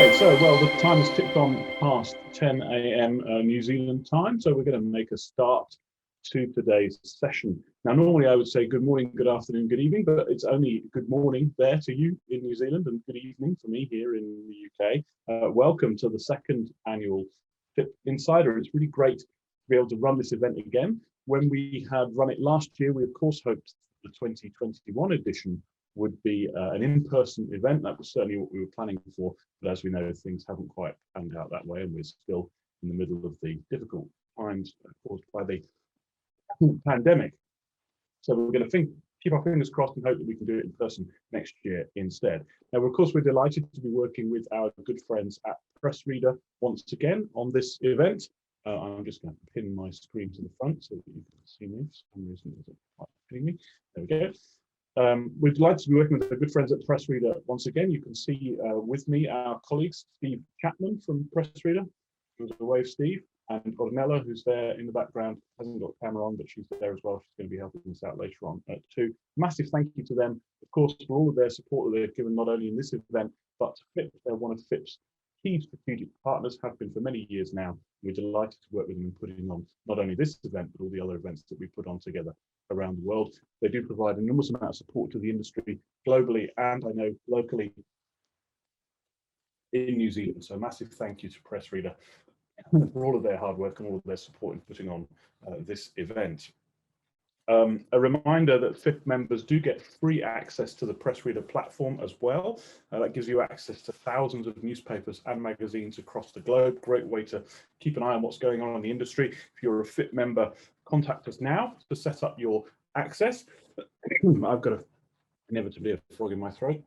Okay, so well, the time has ticked on past 10 a.m. New Zealand time, so we're going to make a start to today's session. Now, normally I would say good morning, good afternoon, good evening, but it's only good morning there to you in New Zealand and good evening for me here in the UK. Welcome to the second annual FIPP Insider. It's really great to be able to run this event again. When we had run it last year, we of course hoped the 2021 edition would be an in-person event. That was certainly what we were planning for, but as we know, things haven't quite panned out that way, and we're still in the middle of the difficult times caused by the pandemic. So we're going to keep our fingers crossed and hope that we can do it in person next year instead. Now, of course, we're delighted to be working with our good friends at Press Reader once again on this event. I'm just going to pin my screen to the front so that you can see me. For some reason, it isn't quite pinning me. There we go. We're delighted to be working with our good friends at Press Reader once again. You can see with me our colleagues, Steve Chapman from Press Reader, who's a wave, Steve, and Ornella, who's there in the background, hasn't got a camera on, but she's there as well. She's going to be helping us out later on too. Massive thank you to them, of course, for all of their support that they've given, not only in this event, but to FIPP. They're one of FIPP's key strategic partners, have been for many years now. We're delighted to work with them in putting on not only this event, but all the other events that we put on together around the world. They do provide an enormous amount of support to the industry globally and I know locally in New Zealand. So a massive thank you to Press Reader for all of their hard work and all of their support in putting on this event. A reminder that FIPP members do get free access to the Press Reader platform as well. That gives you access to thousands of newspapers and magazines across the globe. Great way to keep an eye on what's going on in the industry. If you're a FIPP member, contact us now to set up your access. I've got inevitably a frog in my throat.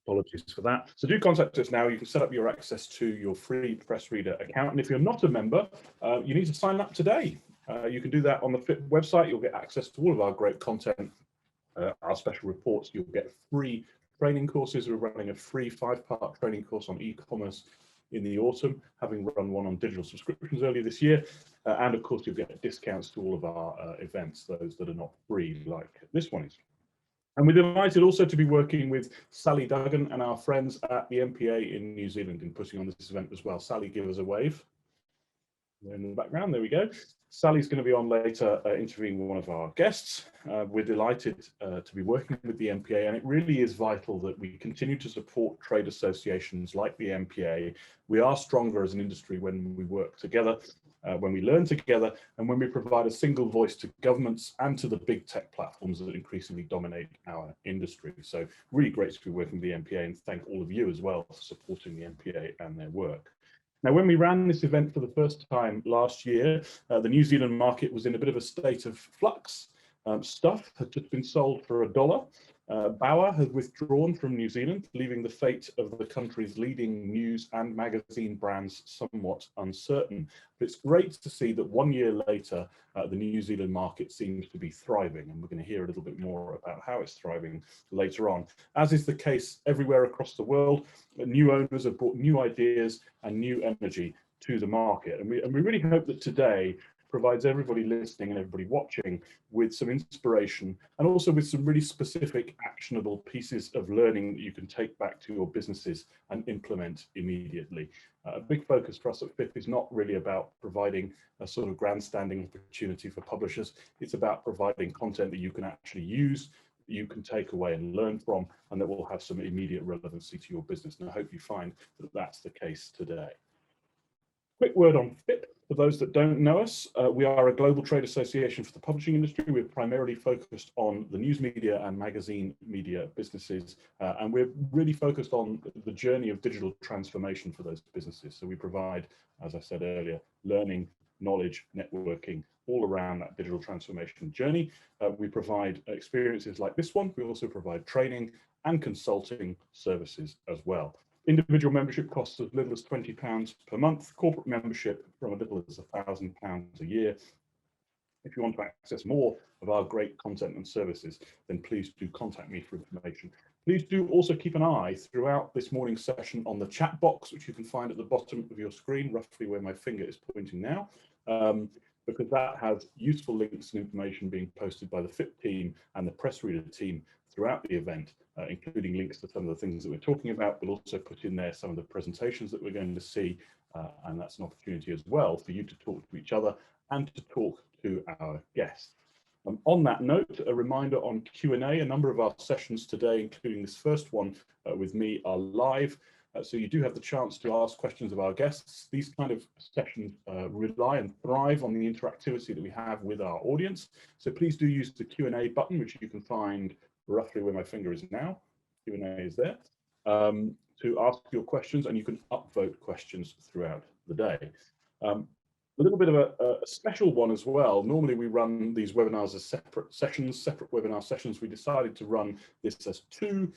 Apologies for that. So do contact us now. You can set up your access to your free Press Reader account. And if you're not a member, you need to sign up today. You can do that on the FIPP website. You'll get access to all of our great content, our special reports. You'll get free training courses. We're running a free 5-part training course on e-commerce in the autumn, having run one on digital subscriptions earlier this year. And of course, you'll get discounts to all of our events, those that are not free, like this one is. And we're delighted also to be working with Sally Duggan and our friends at the MPA in New Zealand in putting on this event as well. Sally, give us a wave. They're in the background, there we go. Sally's going to be on later interviewing one of our guests. We're delighted to be working with the MPA, and it really is vital that we continue to support trade associations like the MPA. We are stronger as an industry when we work together, when we learn together, and when we provide a single voice to governments and to the big tech platforms that increasingly dominate our industry. So really great to be working with the MPA, and thank all of you as well for supporting the MPA and their work. Now, when we ran this event for the first time last year, the New Zealand market was in a bit of a state of flux. Stuff had just been sold for $1. Bauer has withdrawn from New Zealand, leaving the fate of the country's leading news and magazine brands somewhat uncertain. But it's great to see that 1 year later, the New Zealand market seems to be thriving, and we're going to hear a little bit more about how it's thriving later on. As is the case everywhere across the world, new owners have brought new ideas and new energy to the market, and we really hope that today provides everybody listening and everybody watching with some inspiration and also with some really specific actionable pieces of learning that you can take back to your businesses and implement immediately. A big focus for us at FIPP is not really about providing a sort of grandstanding opportunity for publishers. It's about providing content that you can actually use, that you can take away and learn from, and that will have some immediate relevancy to your business. And I hope you find that that's the case today. Quick word on FIPP. For those that don't know us, we are a global trade association for the publishing industry. We're primarily focused on the news media and magazine media businesses, and we're really focused on the journey of digital transformation for those businesses. So we provide, as I said earlier, learning, knowledge, networking, all around that digital transformation journey. We provide experiences like this one. We also provide training and consulting services as well. Individual membership costs as little as £20 per month, corporate membership from as little as £1,000 a year. If you want to access more of our great content and services, then please do contact me for information. Please do also keep an eye throughout this morning's session on the chat box, which you can find at the bottom of your screen, roughly where my finger is pointing now. because that has useful links and information being posted by the FIPP team and the press reader team throughout the event, including links to some of the things that we're talking about. We'll also put in there some of the presentations that we're going to see, and that's an opportunity as well for you to talk to each other and to talk to our guests. On that note, a reminder on Q&A. A number of our sessions today, including this first one with me, are live. So you do have the chance to ask questions of our guests. These kind of sessions rely and thrive on the interactivity that we have with our audience. So please do use the Q&A button, which you can find roughly where my finger is now. Q&A is there, to ask your questions, and you can upvote questions throughout the day. A little bit of a special one as well. Normally we run these webinars as separate sessions, separate webinar sessions. We decided to run this as two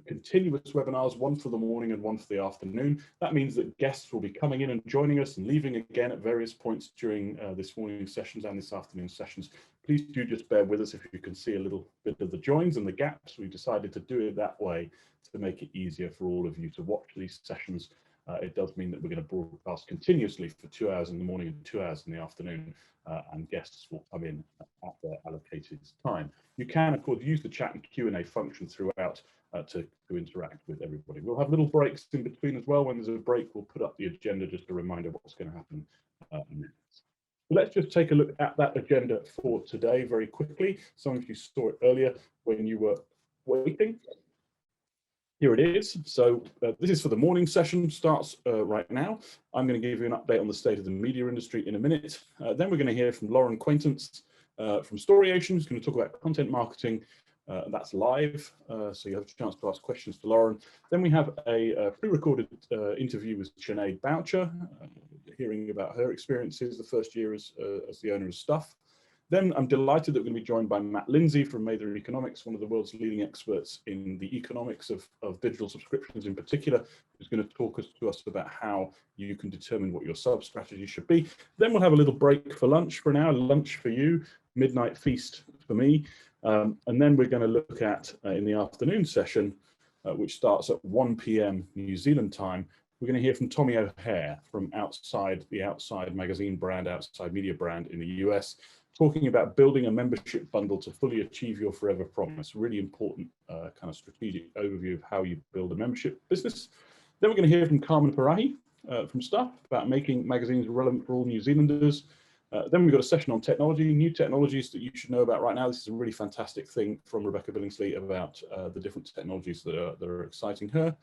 continuous webinars, one for the morning and one for the afternoon. That means that guests will be coming in and joining us and leaving again at various points during this morning's sessions and this afternoon's sessions. Please do just bear with us if you can see a little bit of the joins and the gaps. We decided to do it that way to make it easier for all of you to watch these sessions. It does mean that we're going to broadcast continuously for 2 hours in the morning and 2 hours in the afternoon, and guests will come in at their allocated time. You can, of course, use the chat and Q&A function throughout to interact with everybody. We'll have little breaks in between as well. When there's a break, we'll put up the agenda just a reminder of what's going to happen next. Let's just take a look at that agenda for today very quickly. Some of you saw it earlier when you were waiting. Here it is. So this is for the morning session, starts right now. I'm going to give you an update on the state of the media industry in a minute. Then we're going to hear from Lauren Quaintance from Storyation, who's going to talk about content marketing. That's live, so you have a chance to ask questions to Lauren. Then we have a pre-recorded interview with Sinead Boucher, hearing about her experiences the first year as the owner of Stuff. Then I'm delighted that we're going to be joined by Matt Lindsay from Mather Economics, one of the world's leading experts in the economics of digital subscriptions in particular, who's going to talk to us about how you can determine what your sub-strategy should be. Then we'll have a little break for lunch for an hour, lunch for you, midnight feast for me. And then we're going to look at, in the afternoon session, which starts at 1 p.m. New Zealand time, we're going to hear from Tommy O'Hare from the Outside magazine brand, Outside media brand in the US, talking about building a membership bundle to fully achieve your forever promise. Really important kind of strategic overview of how you build a membership business. Then we're going to hear from Carmen Parahi from Stuff about making magazines relevant for all New Zealanders. Then we've got a session on technology, new technologies that you should know about right now. This is a really fantastic thing from Rebecca Billingsley about the different technologies that are exciting her.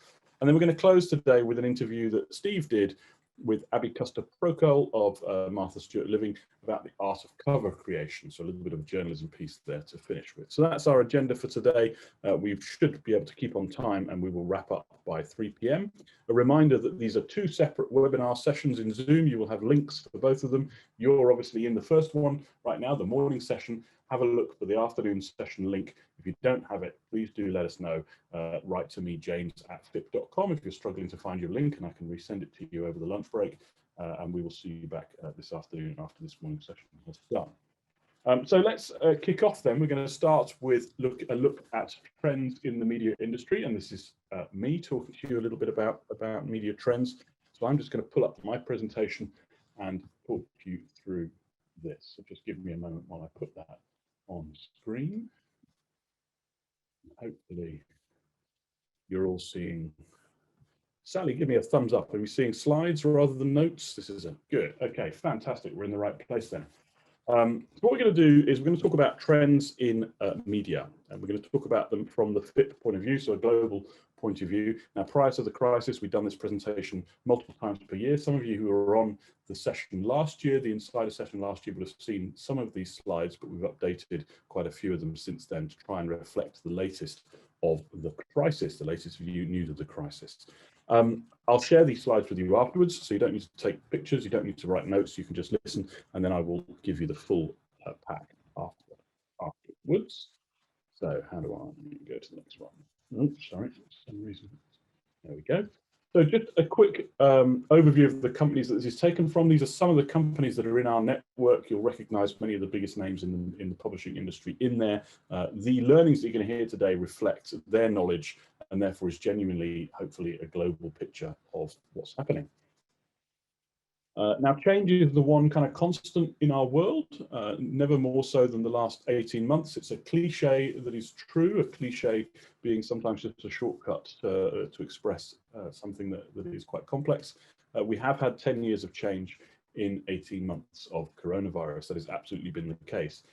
And then we're going to close today with an interview that Steve did with Abby Custer-Procol of Martha Stewart Living about the art of cover creation. So a little bit of a journalism piece there to finish with. So that's our agenda for today. We should be able to keep on time, and we will wrap up by 3 p.m. A reminder that these are two separate webinar sessions in Zoom. You will have links for both of them. You're obviously in the first one right now, the morning session. Have a look for the afternoon session link. If you don't have it, please do let us know. Write to me, james@fipp.com, if you're struggling to find your link, and I can resend it to you over the lunch break. And we will see you back this afternoon after this morning session has done. So let's kick off then. We're going to start with a look at trends in the media industry. And this is me talking to you a little bit about media trends. So I'm just going to pull up my presentation and talk you through this. So just give me a moment while I put that on screen. Hopefully you're all seeing. Sally, give me a thumbs up. Are we seeing slides rather than notes? This is good. Okay, fantastic. We're in the right place then. So what we're going to do is we're going to talk about trends in media, and we're going to talk about them from the FIPP point of view, so a global point of view. Now, prior to the crisis, we've done this presentation multiple times per year. Some of you who were on the session last year, the Insider session last year, would have seen some of these slides, but we've updated quite a few of them since then to try and reflect the latest of the crisis, the latest news of the crisis. I'll share these slides with you afterwards, so you don't need to take pictures, you don't need to write notes, you can just listen, and then I will give you the full pack afterwards. So how do I go to the next one? Oh, sorry, for some reason. There we go. So just a quick overview of the companies that this is taken from. These are some of the companies that are in our network. You'll recognize many of the biggest names in the publishing industry in there. The learnings that you're going to hear today reflect their knowledge, and therefore is genuinely, hopefully, a global picture of what's happening. Now, change is the one kind of constant in our world, never more so than the last 18 months. It's a cliche that is true, a cliche being sometimes just a shortcut to express something that is quite complex. We have had 10 years of change in 18 months of coronavirus. That has absolutely been the case.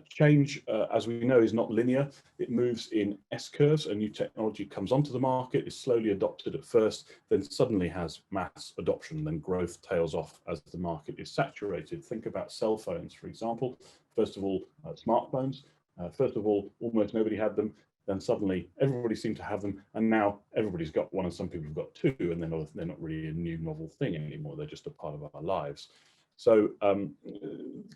Change, as we know, is not linear. It moves in S-curves. A new technology comes onto the market, is slowly adopted at first, then suddenly has mass adoption, then growth tails off as the market is saturated. Think about cell phones, for example. First of all, smartphones. First of all, almost nobody had them. Then suddenly everybody seemed to have them, and now everybody's got one, and some people have got two, and they're not really a new novel thing anymore. They're just a part of our lives. So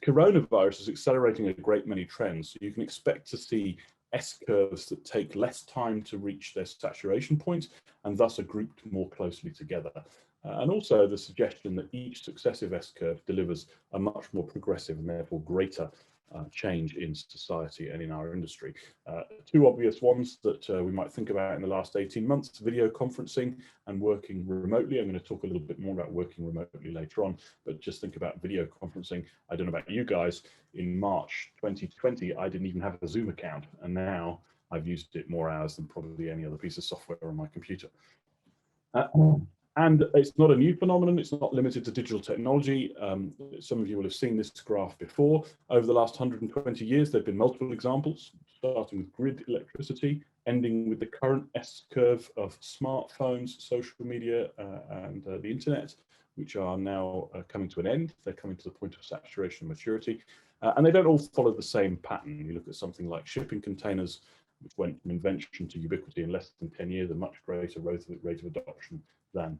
coronavirus is accelerating a great many trends. So you can expect to see S-curves that take less time to reach their saturation point and thus are grouped more closely together. And also the suggestion that each successive S-curve delivers a much more progressive and therefore greater change in society and in our industry. Two obvious ones that we might think about in the last 18 months, video conferencing and working remotely. I'm going to talk a little bit more about working remotely later on, but just think about video conferencing. I don't know about you guys, in March 2020, I didn't even have a Zoom account, and now I've used it more hours than probably any other piece of software on my computer. And it's not a new phenomenon. It's not limited to digital technology. Some of you will have seen this graph before. Over the last 120 years, there have been multiple examples, starting with grid electricity, ending with the current S-curve of smartphones, social media, and the internet, which are now coming to an end. They're coming to the point of saturation and maturity. And they don't all follow the same pattern. You look at something like shipping containers, which went from invention to ubiquity in less than 10 years, a much greater rate of adoption than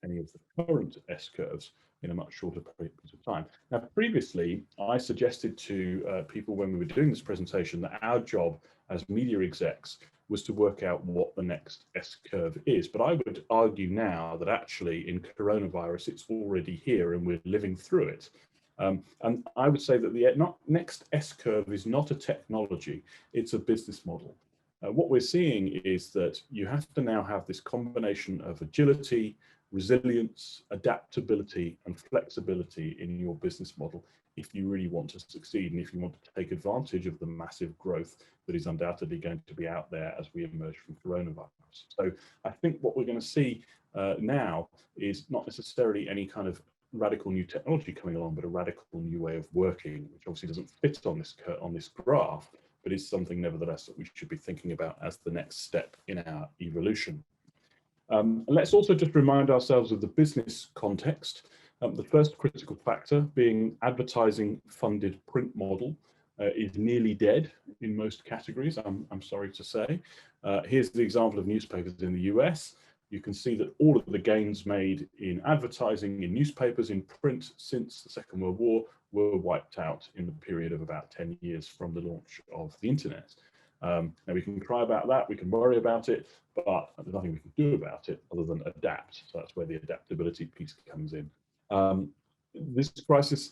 any of the current S-curves in a much shorter period of time. Now, previously, I suggested to people when we were doing this presentation that our job as media execs was to work out what the next S-curve is. But I would argue now that actually in coronavirus, it's already here and we're living through it. And I would say that the next S-curve is not a technology, it's a business model. What we're seeing is that you have to now have this combination of agility, resilience, adaptability, and flexibility in your business model if you really want to succeed and if you want to take advantage of the massive growth that is undoubtedly going to be out there as we emerge from coronavirus. So I think what we're going to see now is not necessarily any kind of radical new technology coming along, but a radical new way of working, which obviously doesn't fit on this graph, but is something nevertheless that we should be thinking about as the next step in our evolution. Let's also just remind ourselves of the business context. The first critical factor being advertising funded print model is nearly dead in most categories, I'm sorry to say. Here's the example of newspapers in the US. You can see that all of the gains made in advertising in newspapers in print since the Second World War were wiped out in the period of about 10 years from the launch of the internet. Now we can cry about that, we can worry about it, but there's nothing we can do about it other than adapt. So that's where the adaptability piece comes in. This crisis,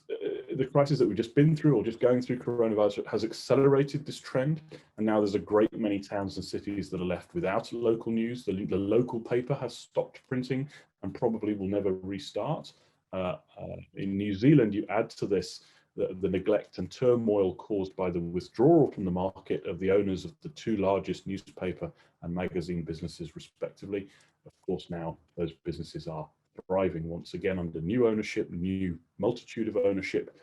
the crisis that we've just been through or just going through coronavirus has accelerated this trend. And now there's a great many towns and cities that are left without local news. The local paper has stopped printing and probably will never restart. In New Zealand, you add to this the neglect and turmoil caused by the withdrawal from the market of the owners of the two largest newspaper and magazine businesses, respectively. Of course, now those businesses are thriving once again under new ownership, new multitude of ownership,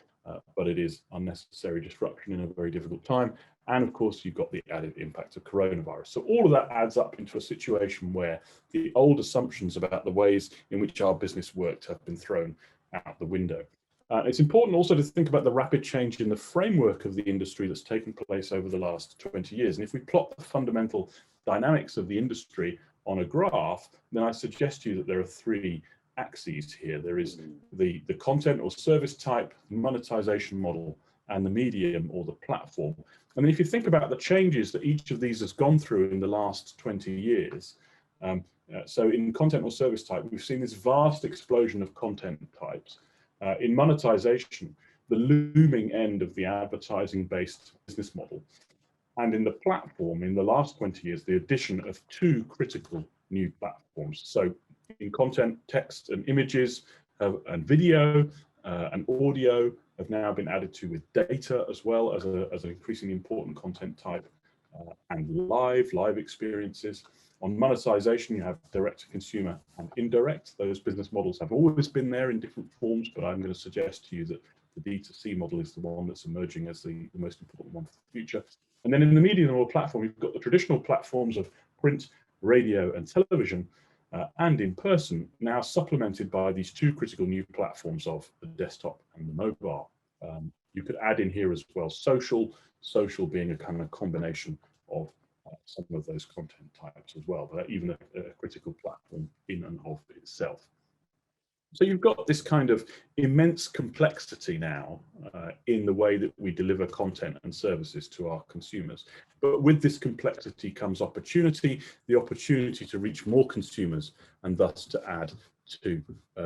but it is unnecessary disruption in a very difficult time. And of course, you've got the added impact of coronavirus. So all of that adds up into a situation where the old assumptions about the ways in which our business worked have been thrown out the window. It's important also to think about the rapid change in the framework of the industry that's taken place over the last 20 years. And if we plot the fundamental dynamics of the industry on a graph, then I suggest to you that there are three axes here. There is the content or service type, monetization model, and the medium or the platform. I mean, if you think about the changes that each of these has gone through in the last 20 years, so in content or service type, we've seen this vast explosion of content types. In monetization, the looming end of the advertising-based business model. And in the platform, in the last 20 years, the addition of two critical new platforms. So in content, text and images, and video and audio have now been added to with data as well as an increasingly important content type, and live experiences. On monetization, you have direct to consumer and indirect. Those business models have always been there in different forms, but I'm going to suggest to you that the D2C model is the one that's emerging as the most important one for the future. And then in the media or platform, you've got the traditional platforms of print, radio, and television, and in person, now supplemented by these two critical new platforms of the desktop and the mobile. You could add in here as well social being a kind of combination of some of those content types as well, but even a critical platform in and of itself. So you've got this kind of immense complexity now in the way that we deliver content and services to our consumers. But with this complexity comes opportunity, the opportunity to reach more consumers and thus to add to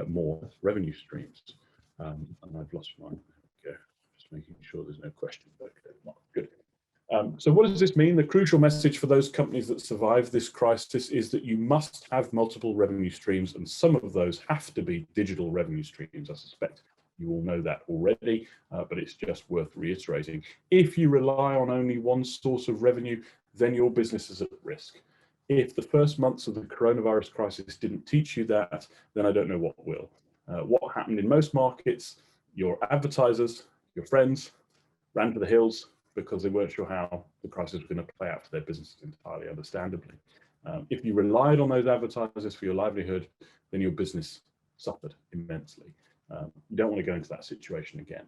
more revenue streams. And I've lost mine. Okay. Just making sure there's no question. Okay, good. So what does this mean? The crucial message for those companies that survive this crisis is that you must have multiple revenue streams, and some of those have to be digital revenue streams. I suspect you all know that already, but it's just worth reiterating. If you rely on only one source of revenue, then your business is at risk. If the first months of the coronavirus crisis didn't teach you that, then I don't know what will. What happened in most markets, your advertisers, your friends ran to the hills, because they weren't sure how the crisis was going to play out for their businesses, entirely understandably. If you relied on those advertisers for your livelihood, then your business suffered immensely. You don't want to go into that situation again.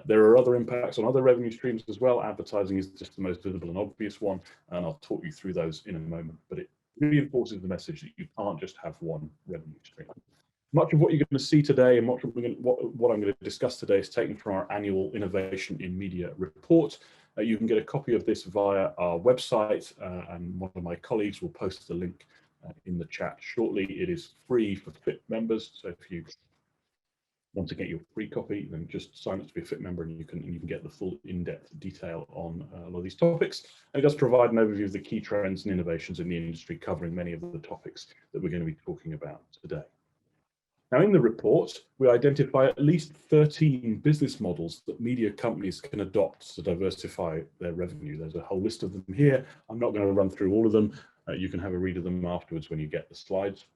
There are other impacts on other revenue streams as well. Advertising is just the most visible and obvious one, and I'll talk you through those in a moment, but it reinforces the message that you can't just have one revenue stream. Much of what you're going to see today and what I'm going to discuss today is taken from our annual Innovation in Media report. You can get a copy of this via our website, and one of my colleagues will post the link in the chat shortly. It is free for FIPP members, so if you want to get your free copy, then just sign up to be a FIPP member, and you can get the full in-depth detail on a lot of these topics. And it does provide an overview of the key trends and innovations in the industry, covering many of the topics that we're going to be talking about today. Now, in the report, we identify at least 13 business models that media companies can adopt to diversify their revenue. There's a whole list of them here. I'm not going to run through all of them. You can have a read of them afterwards when you get the slides.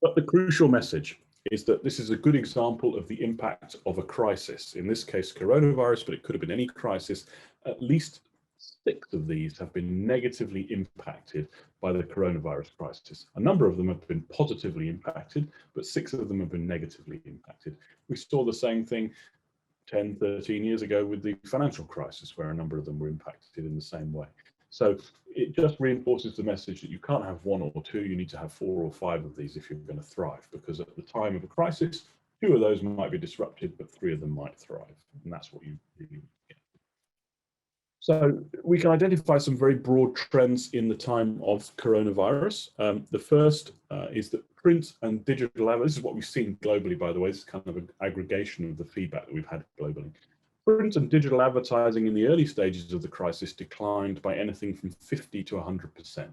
But the crucial message is that this is a good example of the impact of a crisis. In this case, coronavirus, but it could have been any crisis. At least 6 of these have been negatively impacted by the coronavirus crisis. A number of them have been positively impacted, but 6 of them have been negatively impacted. We saw the same thing 10, 13 years ago with the financial crisis, where a number of them were impacted in the same way. So it just reinforces the message that you can't have 1 or 2, you need to have 4 or 5 of these if you're going to thrive, because at the time of a crisis, 2 of those might be disrupted, but 3 of them might thrive. And that's what you really get. So we can identify some very broad trends in the time of coronavirus. The first is that print and digital, this is what we've seen globally, by the way, this is kind of an aggregation of the feedback that we've had globally. Print and digital advertising in the early stages of the crisis declined by anything from 50 to 100%.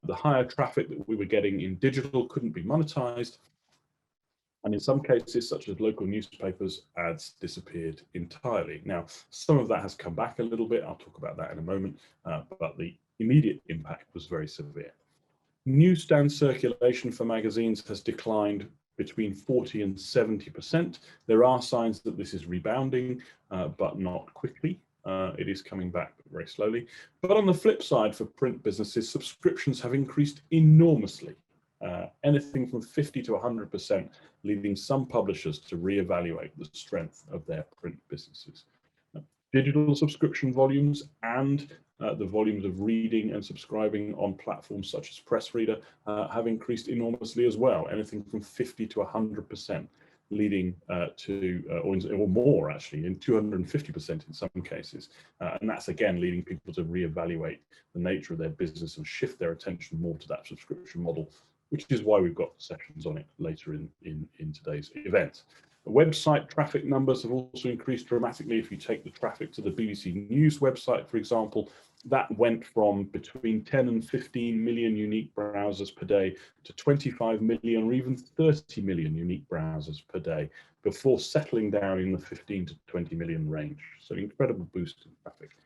The higher traffic that we were getting in digital couldn't be monetized. And in some cases, such as local newspapers, ads disappeared entirely. Now, some of that has come back a little bit. I'll talk about that in a moment, but the immediate impact was very severe. Newsstand circulation for magazines has declined between 40 and 70%. There are signs that this is rebounding, but not quickly. It is coming back very slowly. But on the flip side, for print businesses, subscriptions have increased enormously. Anything from 50 to 100%, leading some publishers to reevaluate the strength of their print businesses. Digital subscription volumes and the volumes of reading and subscribing on platforms such as Pressreader have increased enormously as well, anything from 50 to 100%, leading or more actually, in 250% in some cases. And that's again leading people to reevaluate the nature of their business and shift their attention more to that subscription model which is why we've got sessions on it later in today's event. The website traffic numbers have also increased dramatically. If you take the traffic to the BBC News website, for example, that went from between 10 and 15 million unique browsers per day to 25 million or even 30 million unique browsers per day before settling down in the 15 to 20 million range. So incredible boost in traffic.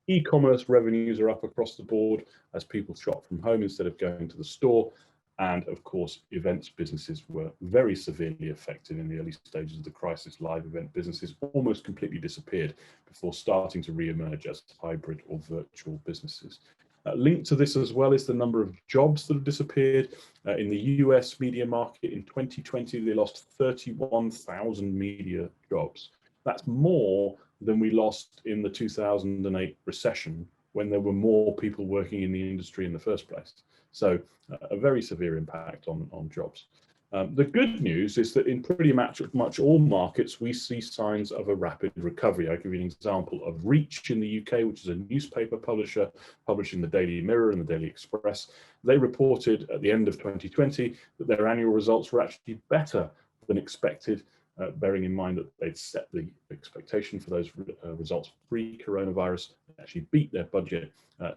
E-commerce revenues are up across the board as people shop from home instead of going to the store. And of course, events businesses were very severely affected in the early stages of the crisis. Live event businesses almost completely disappeared before starting to re-emerge as hybrid or virtual businesses. Linked to this as well is the number of jobs that have disappeared. In the US media market in 2020, they lost 31,000 media jobs. That's more than we lost in the 2008 recession, when there were more people working in the industry in the first place. So a very severe impact on jobs. The good news is that in pretty much all markets, we see signs of a rapid recovery. I'll give you an example of Reach in the UK, which is a newspaper publisher publishing the Daily Mirror and the Daily Express. They reported at the end of 2020 that their annual results were actually better than expected, bearing in mind that they'd set the expectation for those results pre-coronavirus, actually beat their budget.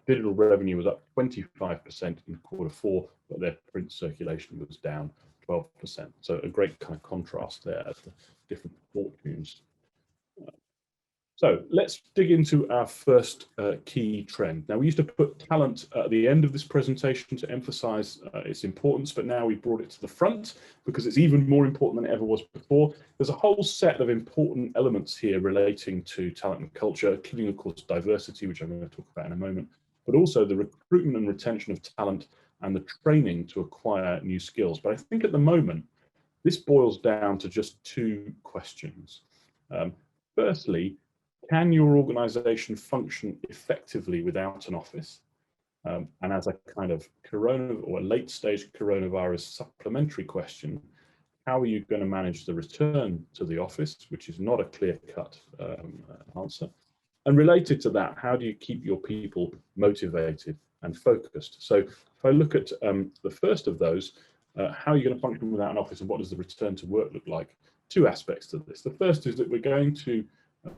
Digital revenue was up 25% in Q4, but their print circulation was down 12%. So a great kind of contrast there as the different fortunes. So let's dig into our first key trend. Now, we used to put talent at the end of this presentation to emphasize its importance, but now we've brought it to the front because it's even more important than it ever was before. There's a whole set of important elements here relating to talent and culture, including, of course, diversity, which I'm going to talk about in a moment, but also the recruitment and retention of talent and the training to acquire new skills. But I think at the moment, this boils down to just two questions. Firstly, can your organization function effectively without an office? And as a kind of late stage coronavirus supplementary question, how are you going to manage the return to the office, which is not a clear-cut answer? And related to that, how do you keep your people motivated and focused? So if I look at the first of those, how are you going to function without an office and what does the return to work look like? Two aspects to this. The first is that we're going to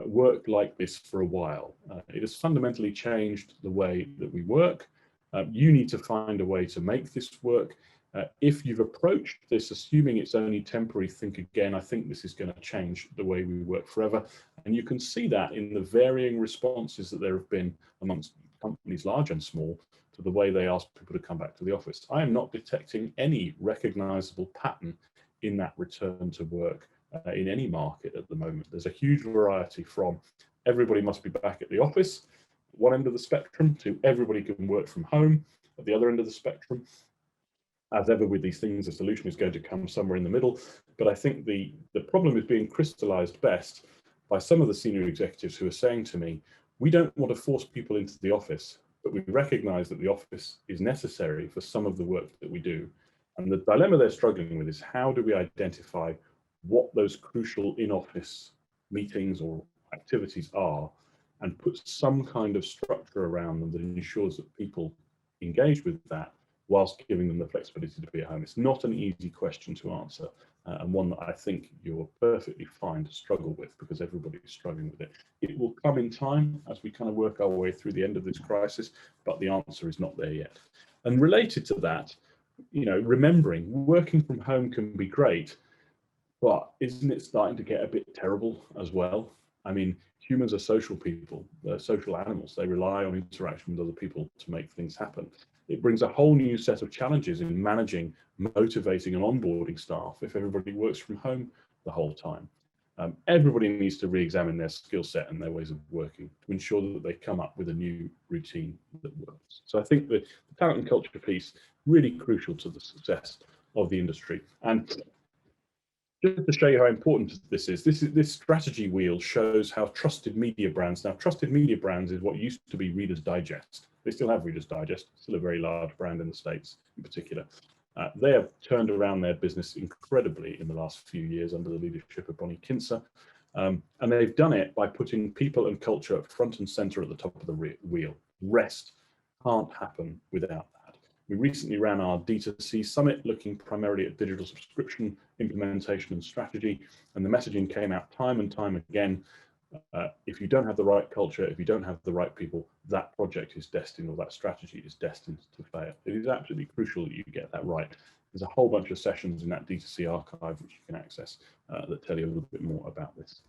work like this for a while. It has fundamentally changed the way that we work. You need to find a way to make this work. If you've approached this assuming it's only temporary, think again. I think this is going to change the way we work forever. And you can see that in the varying responses that there have been amongst companies large and small to the way they ask people to come back to the office. I am not detecting any recognizable pattern in that return to work in any market at the moment. There's a huge variety from everybody must be back at the office, one end of the spectrum, to everybody can work from home at the other end of the spectrum. As ever with these things, the solution is going to come somewhere in the middle. But I think the problem is being crystallized best by some of the senior executives who are saying to me, we don't want to force people into the office, but we recognize that the office is necessary for some of the work that we do. And the dilemma they're struggling with is how do we identify what those crucial in-office meetings or activities are and put some kind of structure around them that ensures that people engage with that whilst giving them the flexibility to be at home. It's not an easy question to answer and one that I think you're perfectly fine to struggle with because everybody's struggling with it. It will come in time as we kind of work our way through the end of this crisis, but the answer is not there yet. And related to that, you know, remembering working from home can be great, but isn't it starting to get a bit terrible as well? I mean, humans are social people, they're social animals. They rely on interaction with other people to make things happen. It brings a whole new set of challenges in managing, motivating and onboarding staff if everybody works from home the whole time. Everybody needs to re-examine their skill set and their ways of working to ensure that they come up with a new routine that works. So I think the talent and culture piece really crucial to the success of the industry. And just to show you how important this strategy wheel shows how trusted media brands, now trusted media brands is what used to be Reader's Digest. They still have Reader's Digest, still a very large brand in the States in particular. They have turned around their business incredibly in the last few years under the leadership of Bonnie Kinser. And they've done it by putting people and culture front and center at the top of the wheel. Rest can't happen without that. We recently ran our D2C summit, looking primarily at digital subscription implementation and strategy, and the messaging came out time and time again. If you don't have the right culture, if you don't have the right people, that project is destined, or that strategy is destined to fail. It is absolutely crucial that you get that right. There's a whole bunch of sessions in that D2C archive which you can access that tell you a little bit more about this.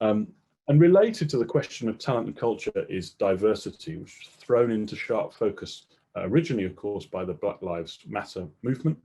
And related to the question of talent and culture is diversity, which was thrown into sharp focus originally, of course, by the Black Lives Matter movement.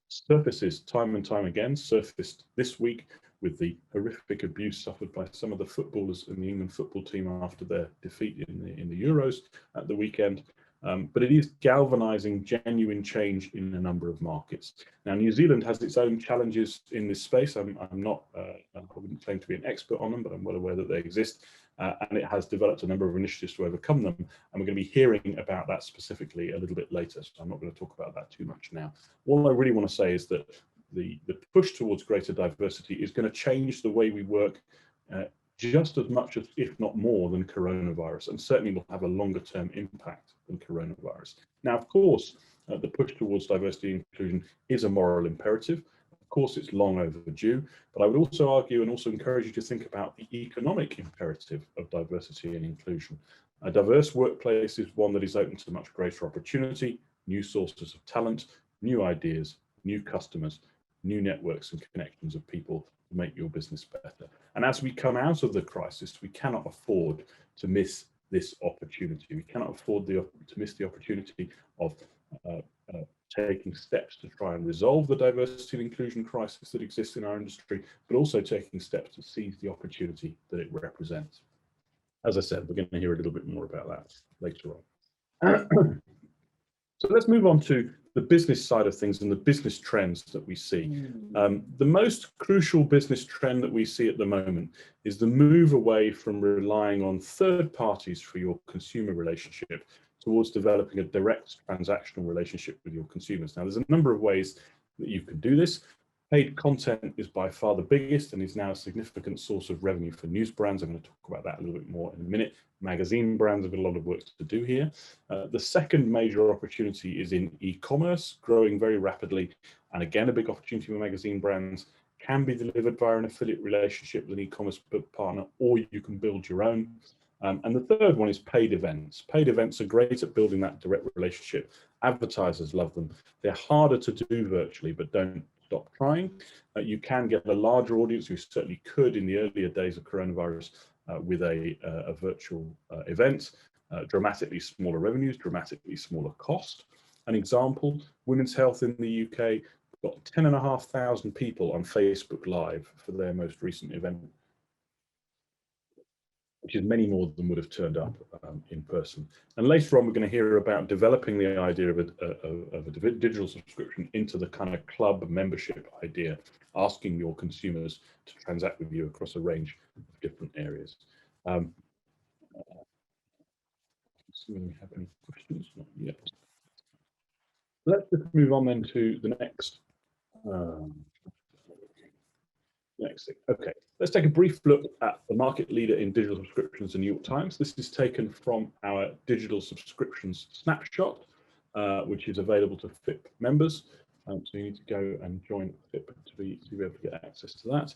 Surfaces time and time again, surfaced this week with the horrific abuse suffered by some of the footballers in the England football team after their defeat in the Euros at the weekend. But it is galvanizing genuine change in a number of markets. Now, New Zealand has its own challenges in this space. I wouldn't claim to be an expert on them, but I'm well aware that they exist. And it has developed a number of initiatives to overcome them. And we're going to be hearing about that specifically a little bit later. So I'm not going to talk about that too much now. All I really want to say is that the push towards greater diversity is going to change the way we work just as much as, if not more, than coronavirus, and certainly will have a longer term impact than coronavirus. Now, of course, the push towards diversity and inclusion is a moral imperative. Of course, it's long overdue, but I would also argue and also encourage you to think about the economic imperative of diversity and inclusion. A diverse workplace is one that is open to much greater opportunity, new sources of talent, new ideas, new customers, new networks and connections of people to make your business better. And as we come out of the crisis, we cannot afford to miss this opportunity. We cannot afford to miss the opportunity of taking steps to try and resolve the diversity and inclusion crisis that exists in our industry, but also taking steps to seize the opportunity that it represents. As I said, we're going to hear a little bit more about that later on. So let's move on to the business side of things and the business trends that we see. The most crucial business trend that we see at the moment is the move away from relying on third parties for your consumer relationship towards developing a direct transactional relationship with your consumers. Now, there's a number of ways that you can do this. Paid content is by far the biggest and is now a significant source of revenue for news brands. I'm going to talk about that a little bit more in a minute. Magazine brands have got a lot of work to do here. The second major opportunity is in e-commerce, growing very rapidly. And again, a big opportunity for magazine brands can be delivered via an affiliate relationship with an e-commerce partner, or you can build your own. And the third one is paid events. Paid events are great at building that direct relationship. Advertisers love them. They're harder to do virtually, but don't stop trying. You can get a larger audience. You certainly could in the earlier days of coronavirus with a virtual event. Dramatically smaller revenues, dramatically smaller cost. An example, Women's Health in the UK got 10,500 people on Facebook Live for their most recent event, which is many more than would have turned up in person. And later on, we're going to hear about developing the idea of a digital subscription into the kind of club membership idea, asking your consumers to transact with you across a range of different areas. See when we have any questions. Not yet. Let's just move on then to the next thing. Okay, let's take a brief look at the market leader in digital subscriptions, the New York Times. This is taken from our digital subscriptions snapshot, which is available to FIPP members. So you need to go and join FIPP to be able to get access to that.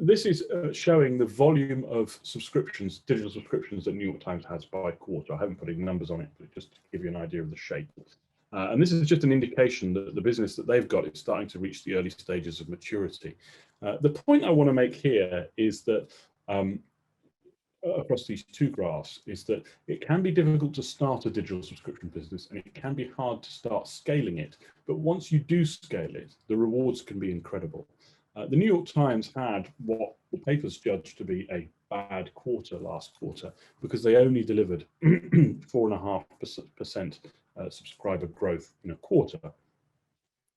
This is showing the volume of subscriptions, digital subscriptions that New York Times has by quarter. I haven't put any numbers on it, but just to give you an idea of the shape. And this is just an indication that the business that they've got is starting to reach the early stages of maturity. The point I want to make here is that across these two graphs is that it can be difficult to start a digital subscription business and it can be hard to start scaling it. But once you do scale it, the rewards can be incredible. The New York Times had what the papers judged to be a bad quarter last quarter because they only delivered 4.5% subscriber growth in a quarter.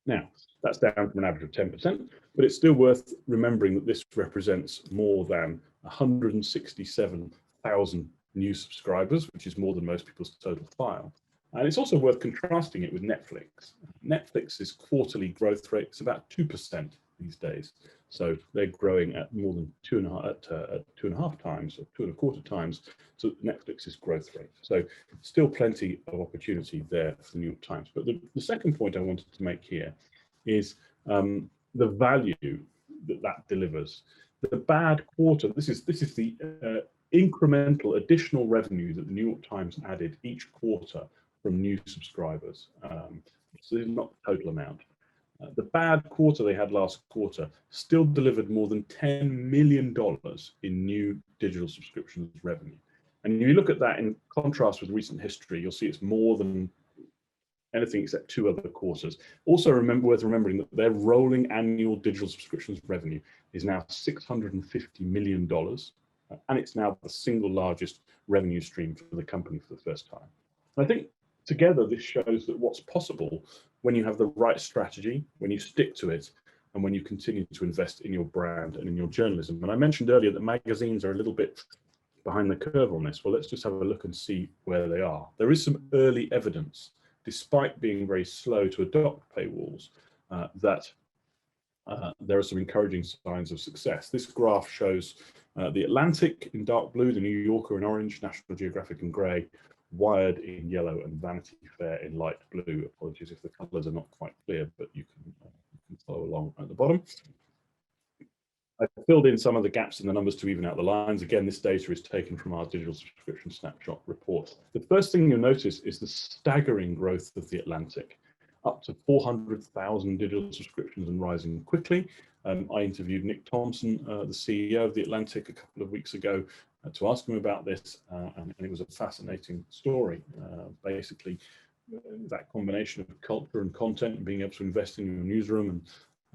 Now, that's down from an average of 10%, but it's still worth remembering that this represents more than 167,000 new subscribers, which is more than most people's total file. And it's also worth contrasting it with Netflix. Netflix's quarterly growth rate is about 2% these days. So they're growing at more than 2.5 times or 2.25 times to Netflix's growth rate. So still plenty of opportunity there for the New York Times. But the second point I wanted to make here is the value that delivers. The bad quarter, this is the incremental additional revenue that the New York Times added each quarter from new subscribers. So this is not the total amount. The bad quarter they had last quarter still delivered more than $10 million in new digital subscriptions revenue. And if you look at that in contrast with recent history, you'll see it's more than anything except 2 other quarters. Also worth remembering that their rolling annual digital subscriptions revenue is now $650 million, and it's now the single largest revenue stream for the company for the first time. And I think together this shows that what's possible when you have the right strategy, when you stick to it, and when you continue to invest in your brand and in your journalism. And I mentioned earlier that magazines are a little bit behind the curve on this. Well, let's just have a look and see where they are. There is some early evidence, despite being very slow to adopt paywalls, that there are some encouraging signs of success. This graph shows The Atlantic in dark blue, The New Yorker in orange, National Geographic in grey, Wired in yellow, and Vanity Fair in light blue. Apologies if the colours are not quite clear, but you can follow along at the bottom. I filled in some of the gaps in the numbers to even out the lines. Again, this data is taken from our digital subscription snapshot report. The first thing you'll notice is the staggering growth of The Atlantic, up to 400,000 digital subscriptions and rising quickly. I interviewed Nick Thompson, the CEO of The Atlantic, a couple of weeks ago to ask him about this, and it was a fascinating story. Basically, that combination of culture and content and being able to invest in your newsroom and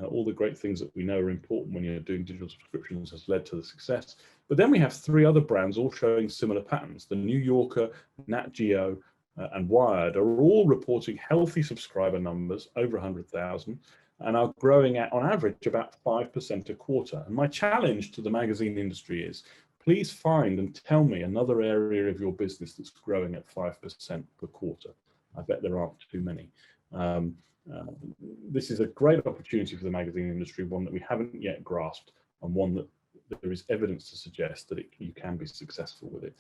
all the great things that we know are important when you're doing digital subscriptions has led to the success. But then we have 3 other brands all showing similar patterns. The New Yorker, Nat Geo, and Wired are all reporting healthy subscriber numbers, over 100,000, and are growing at, on average, about 5% a quarter. And my challenge to the magazine industry is, please find and tell me another area of your business that's growing at 5% per quarter. I bet there aren't too many. This is a great opportunity for the magazine industry, one that we haven't yet grasped, and one that there is evidence to suggest that you can be successful with it.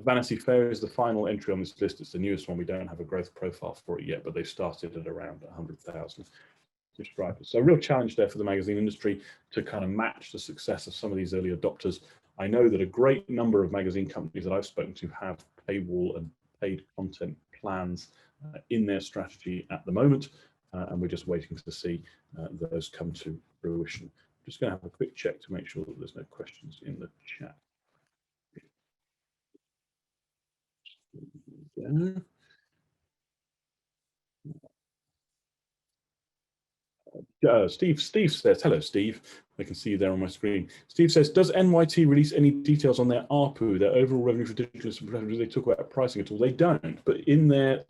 Vanity Fair is the final entry on this list. It's the newest one. We don't have a growth profile for it yet, but they started at around 100,000 subscribers. So a real challenge there for the magazine industry to kind of match the success of some of these early adopters. I know that a great number of magazine companies that I've spoken to have paywall and paid content plans in their strategy at the moment, and we're just waiting to see those come to fruition. I'm just going to have a quick check to make sure that there's no questions in the chat. Steve says, hello, Steve. I can see you there on my screen. Steve says, does NYT release any details on their ARPU, their overall revenue for digital subscriptions? Do they talk about pricing at all? They don't, but in their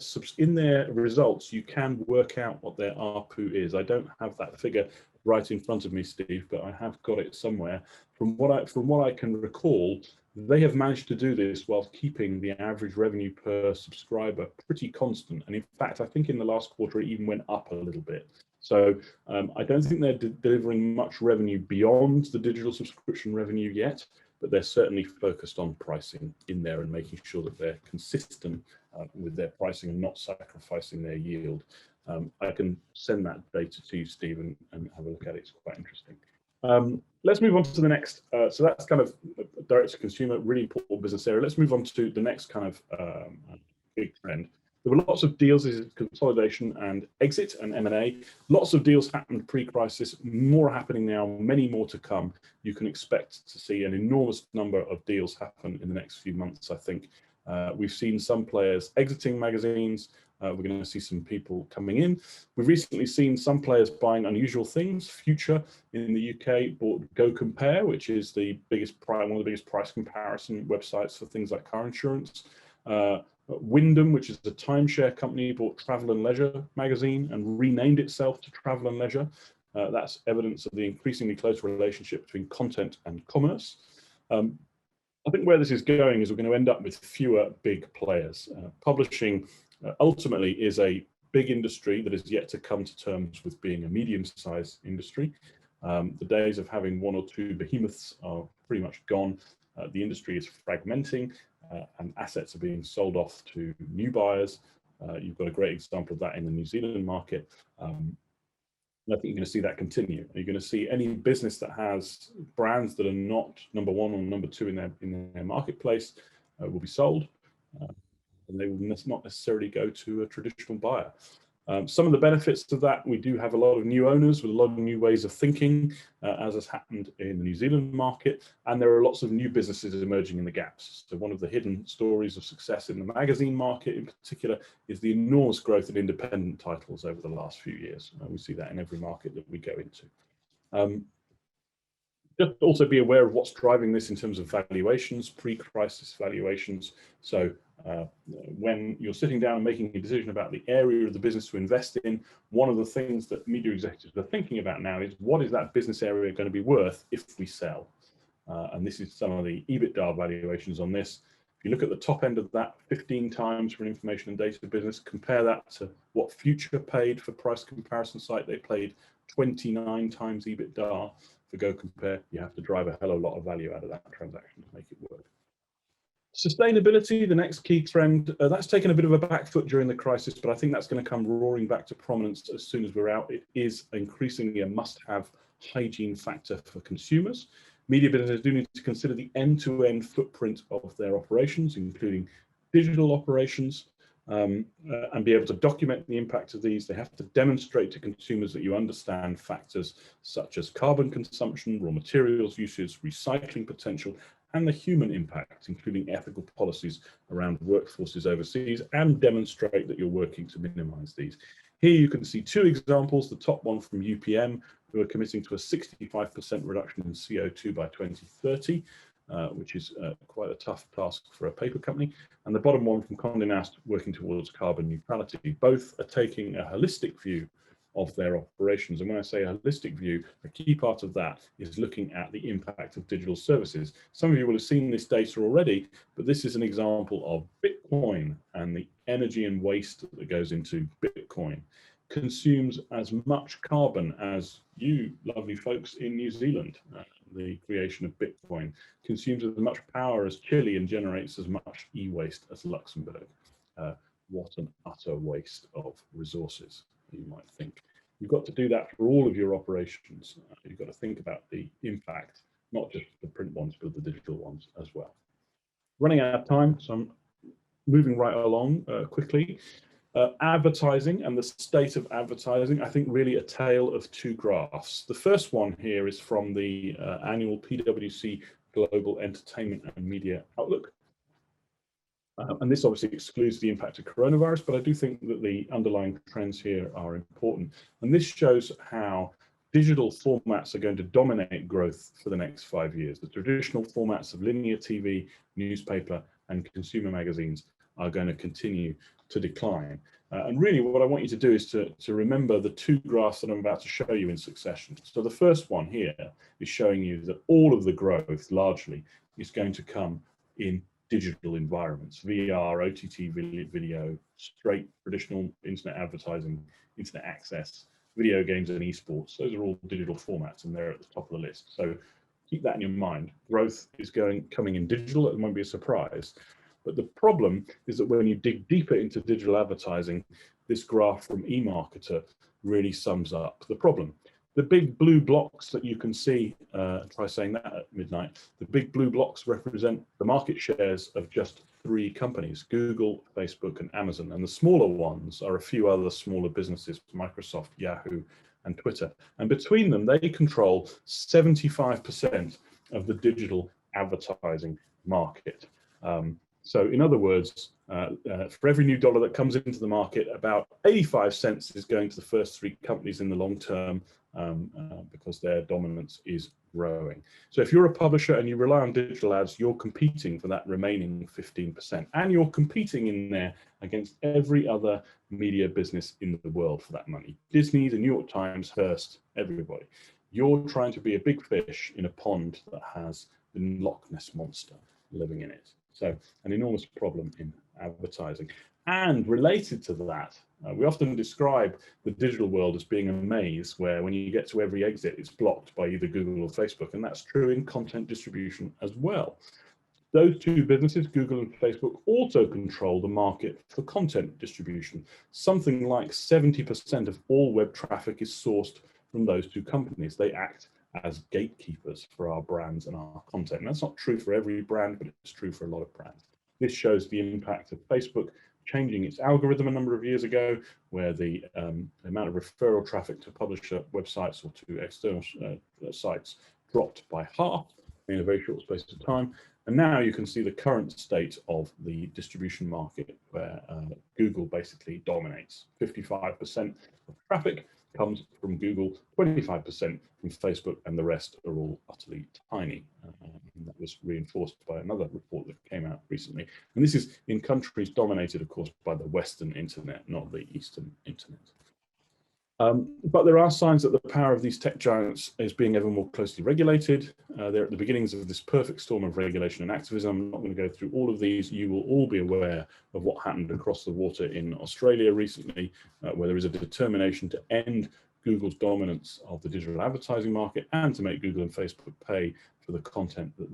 results, you can work out what their ARPU is. I don't have that figure right in front of me, Steve, but I have got it somewhere. From what I can recall, they have managed to do this while keeping the average revenue per subscriber pretty constant. And in fact, I think in the last quarter, it even went up a little bit. So I don't think they're delivering much revenue beyond the digital subscription revenue yet, but they're certainly focused on pricing in there and making sure that they're consistent with their pricing and not sacrificing their yield. I can send that data to you, Steve, and have a look at it. It's quite interesting. Let's move on to the next. So that's kind of direct to consumer, really important business area. Let's move on to the next kind of big trend. There were lots of deals, this is consolidation and exit and M&A. Lots of deals happened pre-crisis, more happening now, many more to come. You can expect to see an enormous number of deals happen in the next few months, I think. We've seen some players exiting magazines. We're going to see some people coming in. We've recently seen some players buying unusual things. Future in the UK bought Go Compare, which is one of the biggest price comparison websites for things like car insurance. Wyndham, which is a timeshare company, bought Travel and Leisure magazine and renamed itself to Travel and Leisure. That's evidence of the increasingly close relationship between content and commerce. I think where this is going is we're going to end up with fewer big players. Publishing ultimately is a big industry that is yet to come to terms with being a medium-sized industry. The days of having one or two behemoths are pretty much gone. The industry is fragmenting and assets are being sold off to new buyers. You've got a great example of that in the New Zealand market. And I think you're going to see that continue. You're going to see any business that has brands that are not number one or number two in their marketplace will be sold, and they will not necessarily go to a traditional buyer. Some of the benefits of that, we do have a lot of new owners with a lot of new ways of thinking, as has happened in the New Zealand market, and there are lots of new businesses emerging in the gaps. So one of the hidden stories of success in the magazine market in particular is the enormous growth in independent titles over the last few years. We see that in every market that we go into. Just also be aware of what's driving this in terms of valuations, pre-crisis valuations. So when you're sitting down and making a decision about the area of the business to invest in, one of the things that media executives are thinking about now is, what is that business area going to be worth if we sell? And this is some of the EBITDA valuations on this. If you look at the top end of that, 15 times for an information and data business, compare that to what Future paid for price comparison site. They paid 29 times EBITDA. For Go Compare, you have to drive a hell of a lot of value out of that transaction to make it work. Sustainability, the next key trend, that's taken a bit of a back foot during the crisis, but I think that's going to come roaring back to prominence as soon as we're out. It is increasingly a must-have hygiene factor for consumers. Media businesses do need to consider the end-to-end footprint of their operations, including digital operations, and be able to document the impact of these. They have to demonstrate to consumers that you understand factors such as carbon consumption, raw materials usage, recycling potential, and the human impact, including ethical policies around workforces overseas, and demonstrate that you're working to minimize these. Here you can see two examples, the top one from UPM, who are committing to a 65% reduction in CO2 by 2030. Which is quite a tough task for a paper company, and the bottom one from Condé Nast, working towards carbon neutrality. Both are taking a holistic view of their operations, and when I say a holistic view, a key part of that is looking at the impact of digital services. Some of you will have seen this data already, but this is an example of Bitcoin and the energy and waste that goes into Bitcoin. Consumes as much carbon as you lovely folks in New Zealand. The creation of Bitcoin consumes as much power as Chile and generates as much e-waste as Luxembourg. What an utter waste of resources, you might think. You've got to do that for all of your operations. You've got to think about the impact, not just the print ones, but the digital ones as well. Running out of time, so I'm moving right along quickly. Advertising and the state of advertising, I think really a tale of two graphs. The first one here is from the annual PwC Global Entertainment and Media Outlook. And this obviously excludes the impact of coronavirus, but I do think that the underlying trends here are important. And this shows how digital formats are going to dominate growth for the next 5 years. The traditional formats of linear TV, newspaper, and consumer magazines are going to continue to decline. And really what I want you to do is to remember the two graphs that I'm about to show you in succession. So the first one here is showing you that all of the growth largely is going to come in digital environments, VR, OTT video, straight traditional internet advertising, internet access, video games and esports. Those are all digital formats and they're at the top of the list. So keep that in your mind. Growth is coming in digital. It won't be a surprise. But the problem is that when you dig deeper into digital advertising, this graph from eMarketer really sums up the problem. The big blue blocks that you can see, try saying that at midnight, the big blue blocks represent the market shares of just 3 companies, Google, Facebook, and Amazon. And the smaller ones are a few other smaller businesses, Microsoft, Yahoo, and Twitter. And between them, they control 75% of the digital advertising market. So in other words, for every new dollar that comes into the market, about 85 cents is going to the first 3 companies in the long term because their dominance is growing. So if you're a publisher and you rely on digital ads, you're competing for that remaining 15%. And you're competing in there against every other media business in the world for that money. Disney, the New York Times, Hearst, everybody. You're trying to be a big fish in a pond that has the Loch Ness monster living in it. So an enormous problem in advertising. And related to that, we often describe the digital world as being a maze where when you get to every exit, it's blocked by either Google or Facebook. And that's true in content distribution as well. Those two businesses, Google and Facebook, also control the market for content distribution. Something like 70% of all web traffic is sourced from those two companies. They act as gatekeepers for our brands and our content. And that's not true for every brand, but it's true for a lot of brands. This shows the impact of Facebook changing its algorithm a number of years ago, where the amount of referral traffic to publisher websites or to external sites dropped by half in a very short space of time. And now you can see the current state of the distribution market, where Google basically dominates. 55% of traffic comes from Google, 25% from Facebook, and the rest are all utterly tiny. That was reinforced by another report that came out recently. And this is in countries dominated, of course, by the Western internet, not the Eastern internet. But there are signs that the power of these tech giants is being ever more closely regulated. They're at the beginnings of this perfect storm of regulation and activism. I'm not going to go through all of these. You will all be aware of what happened across the water in Australia recently, where there is a determination to end Google's dominance of the digital advertising market and to make Google and Facebook pay for the content that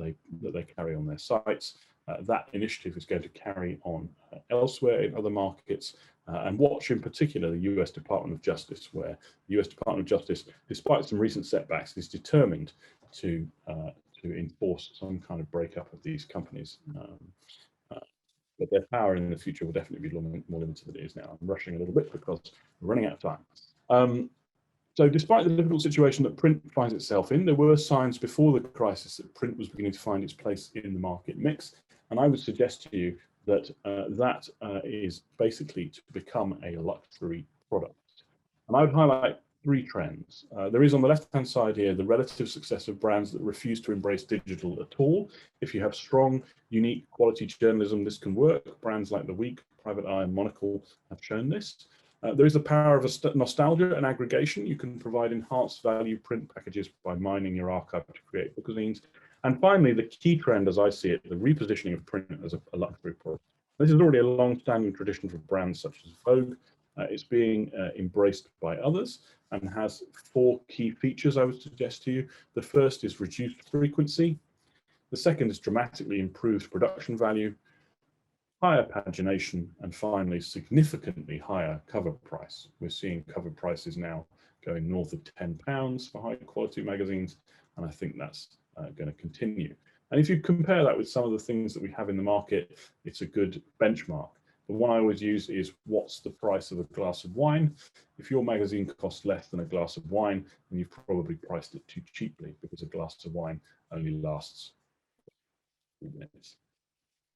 they carry on their sites. That initiative is going to carry on elsewhere in other markets. And watch in particular the US Department of Justice, where the US Department of Justice, despite some recent setbacks, is determined to enforce some kind of breakup of these companies. But their power in the future will definitely be more limited than it is now. I'm rushing a little bit because we're running out of time. So despite the difficult situation that print finds itself in, there were signs before the crisis that print was beginning to find its place in the market mix. And I would suggest to you that that is basically to become a luxury product. And I would highlight three trends. There is on the left-hand side here the relative success of brands that refuse to embrace digital at all. If you have strong, unique, quality journalism, this can work. Brands like The Week, Private Eye, and Monocle have shown this. There is the power of nostalgia and aggregation. You can provide enhanced value print packages by mining your archive to create bookazines. And finally, the key trend, as I see it, the repositioning of print as a luxury product. This is already a long-standing tradition for brands such as Vogue. It's being embraced by others and has four key features I would suggest to you. The first is reduced frequency. The second is dramatically improved production value, higher pagination, and finally, significantly higher cover price. We're seeing cover prices now going north of £10 for high-quality magazines, and I think that's going to continue. And if you compare that with some of the things that we have in the market, it's a good benchmark. The one I always use is, what's the price of a glass of wine? If your magazine costs less than a glass of wine, then you've probably priced it too cheaply, because a glass of wine only lasts 2 minutes,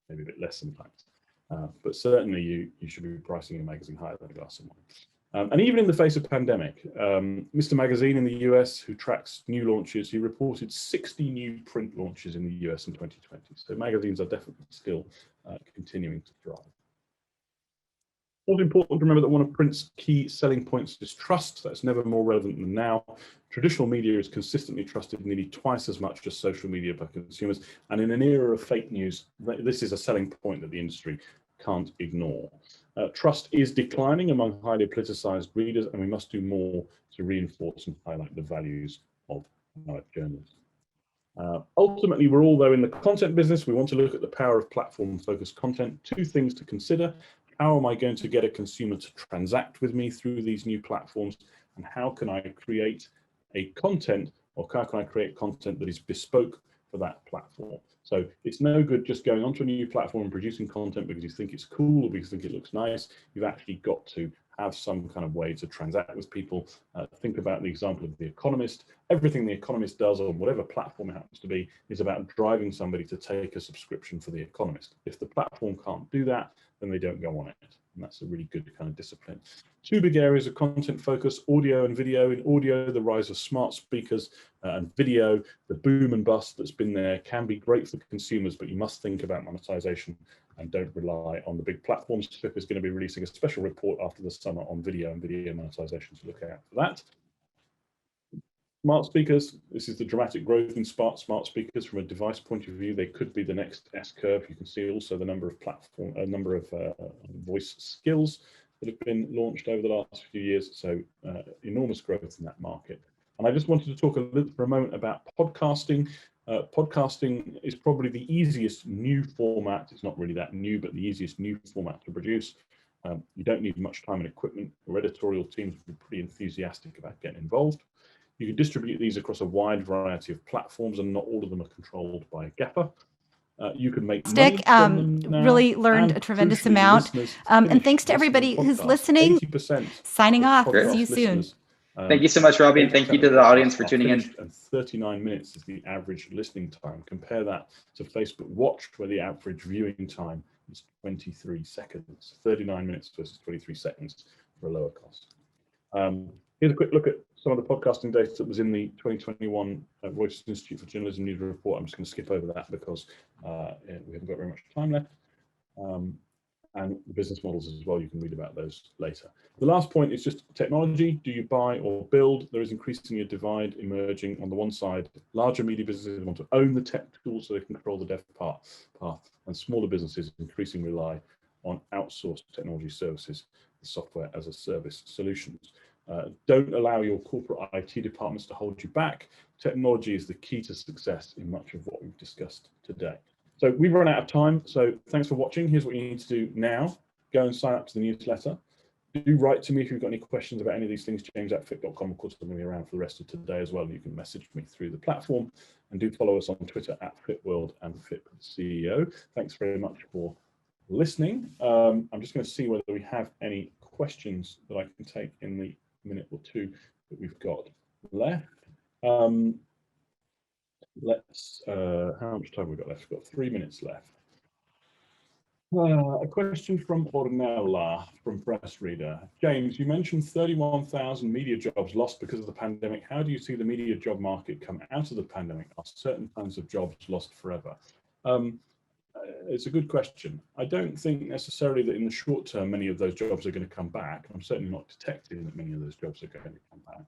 maybe a bit less sometimes. But certainly you should be pricing your magazine higher than a glass of wine. And even in the face of pandemic, Mr. Magazine in the US, who tracks new launches, he reported 60 new print launches in the US in 2020. So magazines are definitely still continuing to thrive. Also important to remember that one of print's key selling points is trust. That's never more relevant than now. Traditional media is consistently trusted nearly twice as much as social media by consumers. And in an era of fake news, this is a selling point that the industry can't ignore. Trust is declining among highly politicized readers, and we must do more to reinforce and highlight the values of journalism. Ultimately, we're all, though, in the content business. We want to look at the power of platform-focused content. Two things to consider. How am I going to get a consumer to transact with me through these new platforms? And how can I create a content, or how can I create content that is bespoke for that platform? So it's no good just going onto a new platform and producing content because you think it's cool or because you think it looks nice. You've actually got to have some kind of way to transact with people. Think about the example of The Economist. Everything The Economist does on whatever platform it happens to be is about driving somebody to take a subscription for The Economist. If the platform can't do that, then they don't go on it. And that's a really good kind of discipline. Two big areas of content focus: audio and video. In audio, the rise of smart speakers, and video, the boom and bust that's been there can be great for consumers, but you must think about monetization and don't rely on the big platforms. FIPP is going to be releasing a special report after the summer on video and video monetization, to look out for that. Smart speakers, this is the dramatic growth in smart speakers from a device point of view. They could be the next S-curve. You can see also the number of voice skills that have been launched over the last few years. So enormous growth in that market. And I just wanted to talk a little for a moment about podcasting. Podcasting is probably the easiest new format. It's not really that new, but the easiest new format to produce. You don't need much time and equipment. Your editorial teams will be pretty enthusiastic about getting involved. You can distribute these across a wide variety of platforms, and not all of them are controlled by GAFA. You can make money from them now, really learned a tremendous amount. And thanks to everybody who's listening. 80% signing off. See you soon. Thank you so much, Robbie, and thank you to the audience for tuning in. And 39 minutes is the average listening time. Compare that to Facebook Watch, where the average viewing time is 23 seconds. 39 minutes versus 23 seconds for a lower cost. Here's a quick look at some of the podcasting data that was in the 2021 Reuters Institute for Journalism News Report. I'm just going to skip over that because we haven't got very much time left. And the business models as well, you can read about those later. The last point is just technology. Do you buy or build? There is increasingly a divide emerging. On the one side, larger media businesses want to own the tech tools so they can control the dev path, and smaller businesses increasingly rely on outsourced technology services, the software as a service solutions. Don't allow your corporate IT departments to hold you back. Technology is the key to success in much of what we've discussed today. So we've run out of time, so thanks for watching. Here's what you need to do now. Go and sign up to the newsletter. Do write to me if you've got any questions about any of these things, james@fipp.com. Of course, I'm going to be around for the rest of today as well. You can message me through the platform, and do follow us on Twitter @FIPPWorld and FIPP CEO. Thanks very much for listening. I'm just going to see whether we have any questions that I can take in the minute or two that we've got left. How much time have we got left? We've got 3 minutes left. A question from Ornella from Press Reader. James, you mentioned 31,000 media jobs lost because of the pandemic. How do you see the media job market come out of the pandemic? Are certain kinds of jobs lost forever? It's a good question. I don't think necessarily that in the short term many of those jobs are going to come back. I'm certainly not detecting that many of those jobs are going to come back,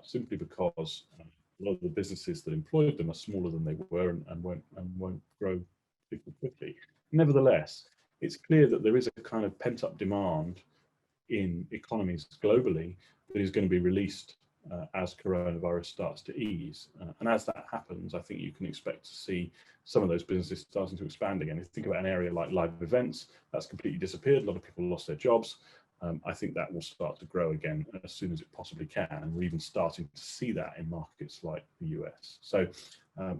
simply because a lot of the businesses that employed them are smaller than they were and won't grow particularly quickly. Nevertheless, it's clear that there is a kind of pent-up demand in economies globally that is going to be released as coronavirus starts to ease. And as that happens, I think you can expect to see some of those businesses starting to expand again. If you think about an area like live events, that's completely disappeared. A lot of people lost their jobs. I think that will start to grow again as soon as it possibly can. And we're even starting to see that in markets like the US. So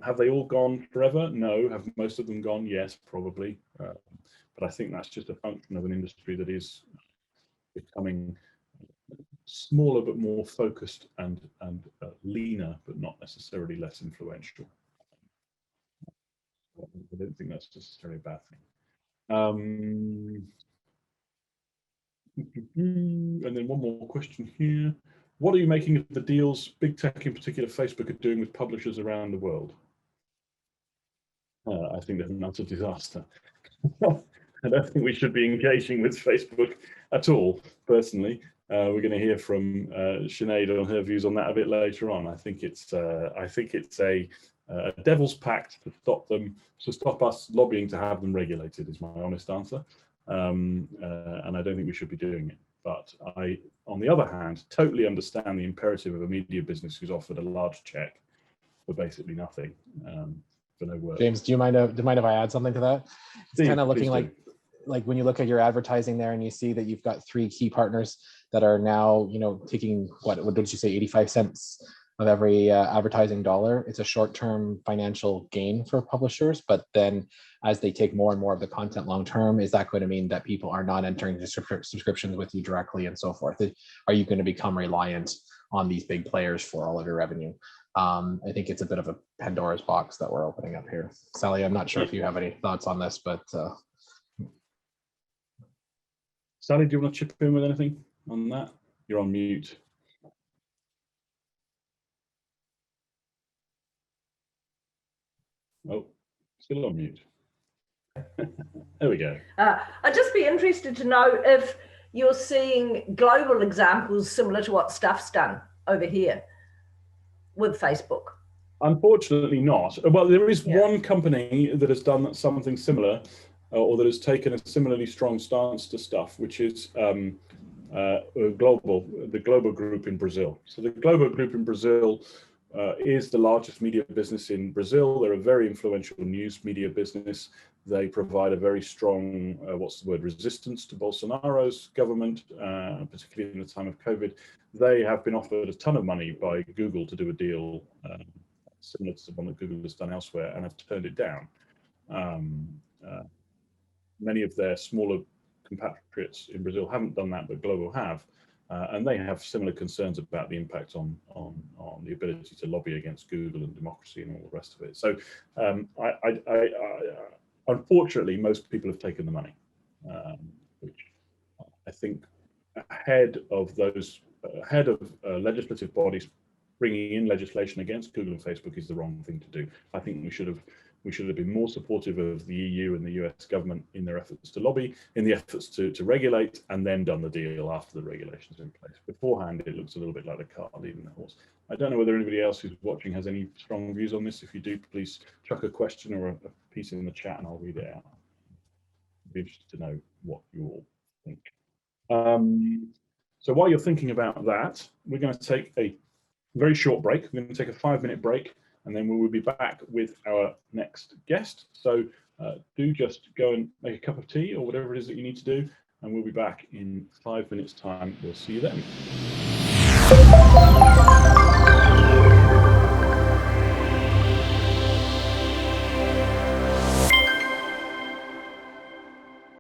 have they all gone forever? No. Have most of them gone? Yes, probably. But I think that's just a function of an industry that is becoming smaller but more focused and leaner, but not necessarily less influential. I don't think that's necessarily a bad thing. And then one more question here. What are you making of the deals big tech, in particular Facebook, are doing with publishers around the world? I think they're an utter disaster. I don't think we should be engaging with Facebook at all, personally. We're going to hear from Sinead on her views on that a bit later on. I think it's a devil's pact to stop us lobbying to have them regulated, is my honest answer. And I don't think we should be doing it. But I, on the other hand, totally understand the imperative of a media business who's offered a large check for basically nothing, for no work. James, do you mind if I add something to that? It's kind of looking like when you look at your advertising there and you see that you've got 3 key partners that are now, taking what did you say, 85 cents of every advertising dollar. It's a short-term financial gain for publishers, but then as they take more and more of the content long-term, is that going to mean that people are not entering subscriptions with you directly and so forth? Are you going to become reliant on these big players for all of your revenue? I think it's a bit of a Pandora's box that we're opening up here. Sally, I'm not sure if you have any thoughts on this, but Sally, do you want to chip in with anything on that? You're on mute. Oh, still on mute. There we go. I'd just be interested to know if you're seeing global examples similar to what Stuff's done over here, with Facebook? Unfortunately not. Well, there is one company that has done something similar, or that has taken a similarly strong stance to stuff, which is the Globo Group in Brazil. So the Globo Group in Brazil is the largest media business in Brazil. They're a very influential news media business. They provide a very strong, resistance to Bolsonaro's government, particularly in the time of COVID. They have been offered a ton of money by Google to do a deal similar to the one that Google has done elsewhere, and have turned it down. Many of their smaller compatriots in Brazil haven't done that, but Globo have. And they have similar concerns about the impact on the ability to lobby against Google and democracy and all the rest of it. So unfortunately, most people have taken the money, which I think ahead of legislative bodies bringing in legislation against Google and Facebook is the wrong thing to do. I think we should have been more supportive of the EU and the US government in their efforts to lobby, in the efforts to regulate, and then done the deal after the regulations are in place. Beforehand, it looks a little bit like the cart leading the horse. I don't know whether anybody else who's watching has any strong views on this. If you do, please chuck a question or a piece in the chat and I'll read it out. I'd be interested to know what you all think. So while you're thinking about that, we're going to take a very short break. We're going to take a 5-minute break, and then we will be back with our next guest. So do just go and make a cup of tea or whatever it is that you need to do, and we'll be back in 5 minutes' time. We'll see you then.